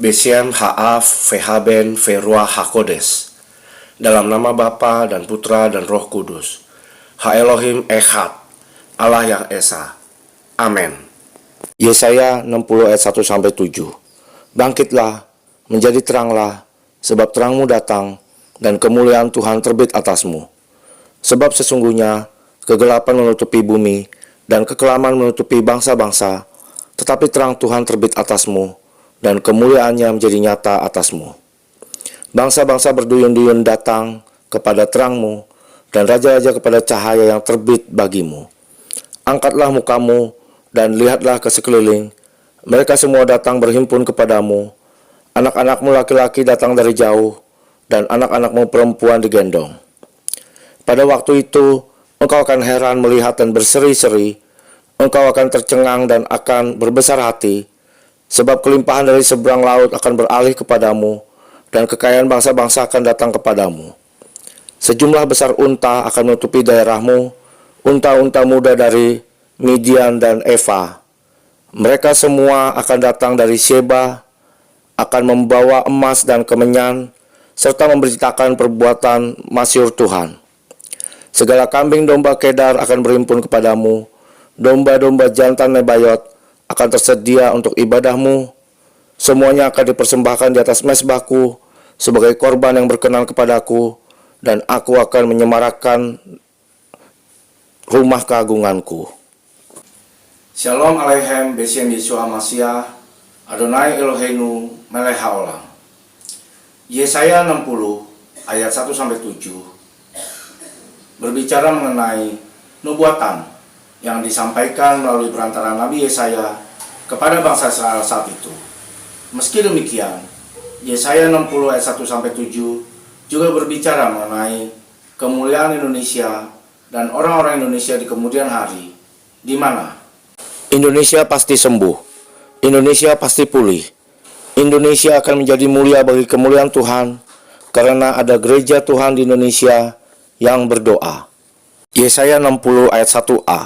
Besiem Ha'af Vehaben Verua Hakodes. Dalam nama Bapa dan Putra dan Roh Kudus. Ha Elohim Echad, Allah yang Esa. Amin. Yesaya 60 ayat 1-7. Bangkitlah, menjadi teranglah, sebab terangmu datang, dan kemuliaan Tuhan terbit atasmu. Sebab sesungguhnya kegelapan menutupi bumi, dan kekelaman menutupi bangsa-bangsa, tetapi terang Tuhan terbit atasmu, dan kemuliaannya menjadi nyata atasmu. Bangsa-bangsa berduyun-duyun datang kepada terangmu, dan raja-raja kepada cahaya yang terbit bagimu. Angkatlah mukamu, dan lihatlah ke sekeliling. Mereka semua datang berhimpun kepadamu. Anak-anakmu laki-laki datang dari jauh, dan anak-anakmu perempuan digendong. Pada waktu itu, engkau akan heran melihat dan berseri-seri. Engkau akan tercengang dan akan berbesar hati, sebab kelimpahan dari seberang laut akan beralih kepadamu, dan kekayaan bangsa-bangsa akan datang kepadamu. Sejumlah besar unta akan menutupi daerahmu, unta-unta muda dari Midian dan Eva. Mereka semua akan datang dari Sheba, akan membawa emas dan kemenyan, serta memberitakan perbuatan masyhur Tuhan. Segala kambing domba Kedar akan berhimpun kepadamu, domba-domba jantan Nebayot akan tersedia untuk ibadahmu. Semuanya akan dipersembahkan di atas mezbahku sebagai korban yang berkenan kepadaku, dan aku akan menyemarakan rumah keagunganku. Shalom Aleichem Besiem Yeshua Mashiach, Adonai Eloheinu melech haolam. Yesaya 60 ayat 1-7 berbicara mengenai nubuatan yang disampaikan melalui perantara Nabi Yesaya kepada bangsa Israel saat itu. Meski demikian, Yesaya 60 ayat 1-7 juga berbicara mengenai kemuliaan Indonesia dan orang-orang Indonesia di kemudian hari, di mana Indonesia pasti sembuh, Indonesia pasti pulih, Indonesia akan menjadi mulia bagi kemuliaan Tuhan karena ada gereja Tuhan di Indonesia yang berdoa. Yesaya 60 ayat 1a.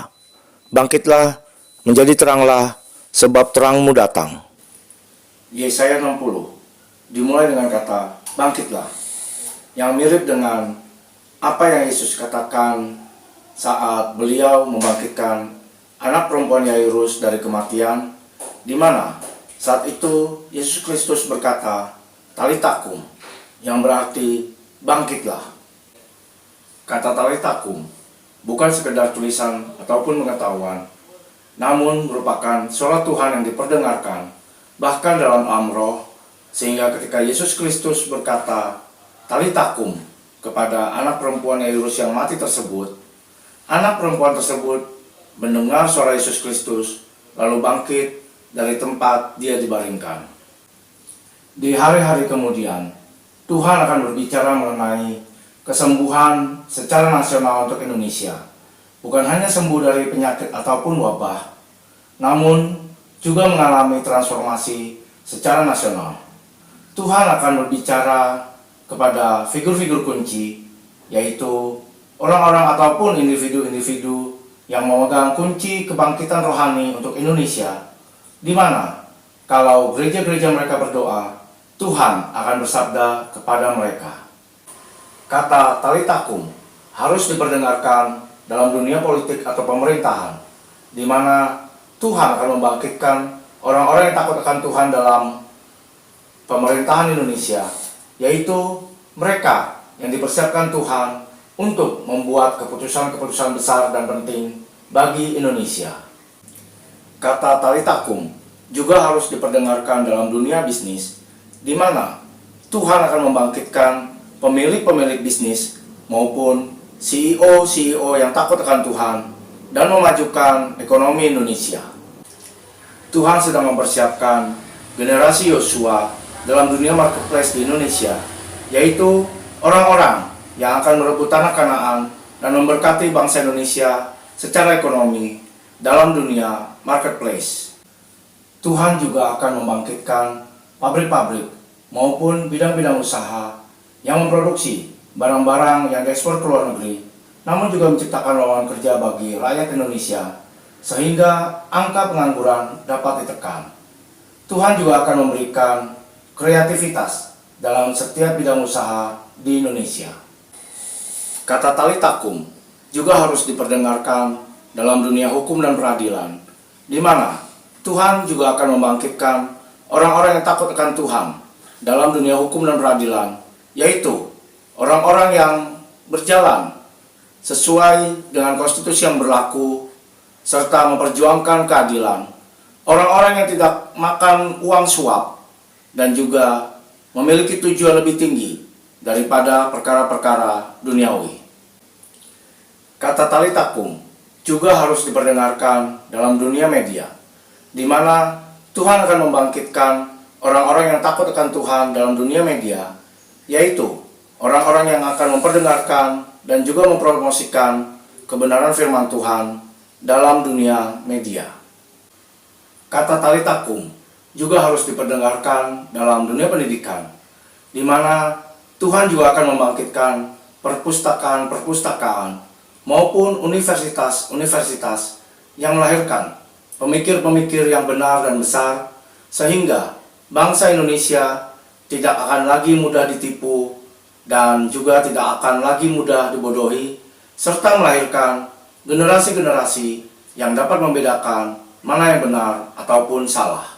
Bangkitlah, menjadi teranglah, sebab terangmu datang. Yesaya 60 dimulai dengan kata bangkitlah, yang mirip dengan apa yang Yesus katakan saat beliau membangkitkan anak perempuan Yairus dari kematian, di mana saat itu Yesus Kristus berkata talitakum, yang berarti bangkitlah. Kata talitakum bukan sekedar tulisan ataupun pengetahuan, namun merupakan suara Tuhan yang diperdengarkan bahkan dalam alam roh, sehingga ketika Yesus Kristus berkata talitakum kepada anak perempuan Yairus yang mati tersebut, anak perempuan tersebut mendengar suara Yesus Kristus lalu bangkit dari tempat dia dibaringkan. Di hari-hari kemudian, Tuhan akan berbicara mengenai kesembuhan secara nasional untuk Indonesia. Bukan hanya sembuh dari penyakit ataupun wabah, namun juga mengalami transformasi secara nasional. Tuhan akan berbicara kepada figur-figur kunci, yaitu orang-orang ataupun individu-individu yang memegang kunci kebangkitan rohani untuk Indonesia, di mana kalau gereja-gereja mereka berdoa, Tuhan akan bersabda kepada mereka. Kata talitakum harus diperdengarkan dalam dunia politik atau pemerintahan, di mana Tuhan akan membangkitkan orang-orang yang takut akan Tuhan dalam pemerintahan Indonesia, yaitu mereka yang dipersiapkan Tuhan untuk membuat keputusan-keputusan besar dan penting bagi Indonesia. Kata talitakum juga harus diperdengarkan dalam dunia bisnis, di mana Tuhan akan membangkitkan pemilik-pemilik bisnis maupun CEO yang takut akan Tuhan dan memajukan ekonomi Indonesia. Tuhan sedang mempersiapkan generasi Yosua dalam dunia marketplace di Indonesia, yaitu orang-orang yang akan merebut tanah Kanaan dan memberkati bangsa Indonesia secara ekonomi dalam dunia marketplace. Tuhan juga akan membangkitkan pabrik-pabrik maupun bidang-bidang usaha yang memproduksi barang-barang yang diekspor ke luar negeri, namun juga menciptakan lowongan kerja bagi rakyat Indonesia, sehingga angka pengangguran dapat ditekan. Tuhan juga akan memberikan kreativitas dalam setiap bidang usaha di Indonesia. Kata tali takum juga harus diperdengarkan dalam dunia hukum dan peradilan, di mana Tuhan juga akan membangkitkan orang-orang yang takut akan Tuhan dalam dunia hukum dan peradilan, yaitu orang-orang yang berjalan sesuai dengan konstitusi yang berlaku serta memperjuangkan keadilan, orang-orang yang tidak makan uang suap dan juga memiliki tujuan lebih tinggi daripada perkara-perkara duniawi. Kata tali takum juga harus diperdengarkan dalam dunia media, di mana Tuhan akan membangkitkan orang-orang yang takut akan Tuhan dalam dunia media, yaitu orang-orang yang akan memperdengarkan dan juga mempromosikan kebenaran firman Tuhan dalam dunia media. Kata tali takum juga harus diperdengarkan dalam dunia pendidikan, di mana Tuhan juga akan membangkitkan perpustakaan-perpustakaan maupun universitas-universitas yang melahirkan pemikir-pemikir yang benar dan besar, sehingga bangsa Indonesia tidak akan lagi mudah ditipu dan juga tidak akan lagi mudah dibodohi, serta melahirkan generasi-generasi yang dapat membedakan mana yang benar ataupun salah.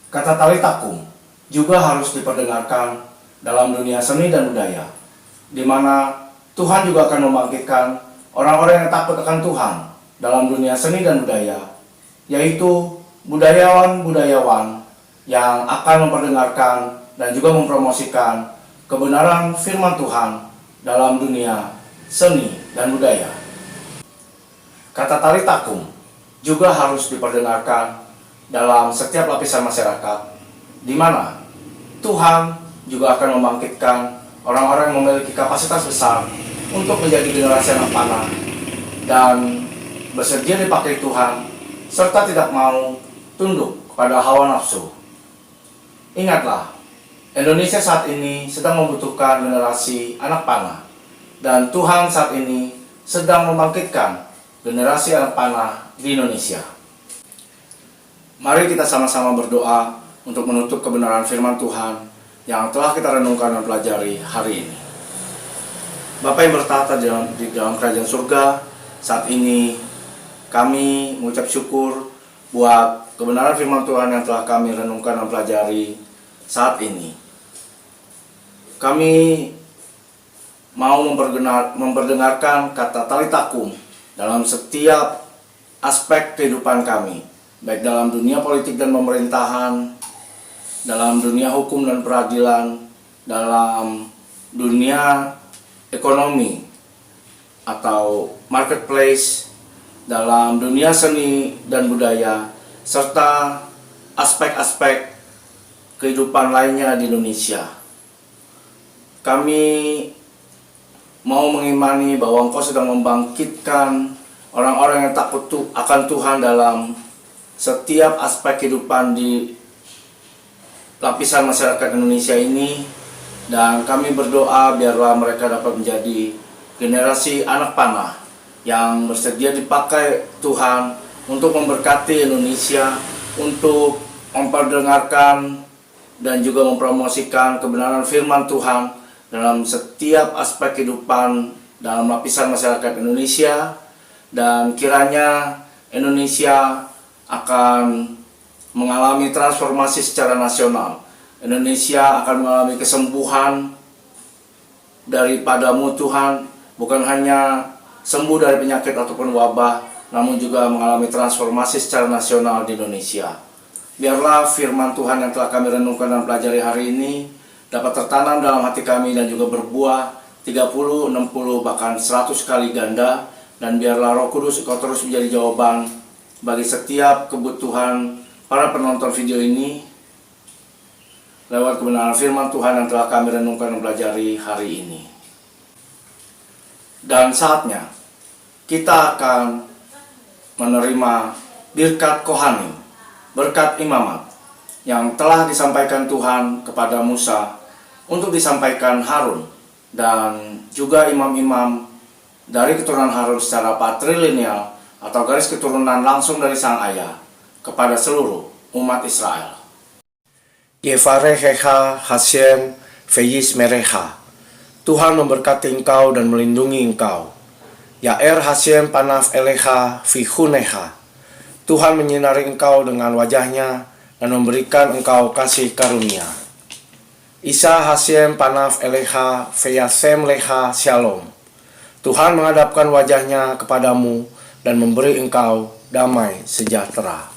Kata tali takum juga harus diperdengarkan dalam dunia seni dan budaya, di mana Tuhan juga akan membangkitkan orang-orang yang takut akan Tuhan dalam dunia seni dan budaya, yaitu budayawan-budayawan yang akan memperdengarkan dan juga mempromosikan kebenaran firman Tuhan dalam dunia seni dan budaya. Kata tali takum juga harus diperdengarkan dalam setiap lapisan masyarakat, di mana Tuhan juga akan membangkitkan orang-orang yang memiliki kapasitas besar untuk menjadi generasi anak panah dan bersedia dipakai Tuhan, serta tidak mau tunduk kepada hawa nafsu. Ingatlah, Indonesia saat ini sedang membutuhkan generasi anak panah, dan Tuhan saat ini sedang membangkitkan generasi anak panah di Indonesia. Mari kita sama-sama berdoa untuk menutup kebenaran firman Tuhan yang telah kita renungkan dan pelajari hari ini. Bapa yang bertata di dalam kerajaan surga, saat ini kami mengucap syukur buat kebenaran firman Tuhan yang telah kami renungkan dan pelajari saat ini. Kami mau memperdengarkan kata tali takum dalam setiap aspek kehidupan kami, baik dalam dunia politik dan pemerintahan, dalam dunia hukum dan peradilan, dalam dunia ekonomi atau marketplace, dalam dunia seni dan budaya, serta aspek-aspek kehidupan lainnya di Indonesia. Kami mau mengimani bahwa Engkau sedang membangkitkan orang-orang yang takut akan Tuhan dalam setiap aspek kehidupan di lapisan masyarakat Indonesia ini, dan kami berdoa biarlah mereka dapat menjadi generasi anak panah yang bersedia dipakai Tuhan untuk memberkati Indonesia, untuk memperdengarkan dan juga mempromosikan kebenaran firman Tuhan dalam setiap aspek kehidupan dalam lapisan masyarakat Indonesia, dan kiranya Indonesia akan mengalami transformasi secara nasional. Indonesia akan mengalami kesembuhan daripada-Mu Tuhan, bukan hanya sembuh dari penyakit ataupun wabah, namun juga mengalami transformasi secara nasional di Indonesia. Biarlah firman Tuhan yang telah kami renungkan dan pelajari hari ini dapat tertanam dalam hati kami dan juga berbuah 30, 60, bahkan 100 kali ganda, dan biarlah Roh Kudus Engkau terus menjadi jawaban bagi setiap kebutuhan para penonton video ini lewat kebenaran firman Tuhan yang telah kami renungkan dan pelajari hari ini. Dan saatnya kita akan menerima birkat kohanim, berkat imamat yang telah disampaikan Tuhan kepada Musa untuk disampaikan Harun dan juga imam-imam dari keturunan Harun secara patrilineal atau garis keturunan langsung dari sang ayah kepada seluruh umat Israel. Yevarehecha Hashem Veyis Merecha. Tuhan memberkati engkau dan melindungi engkau. Yaer Hashem Panaf Elecha Vihunecha. Tuhan menyinari engkau dengan wajahnya dan memberikan engkau kasih karunia. Isa Hashem Panaf Elecha Veyasem Lecha Shalom. Tuhan menghadapkan wajahnya kepadamu dan memberi engkau damai sejahtera.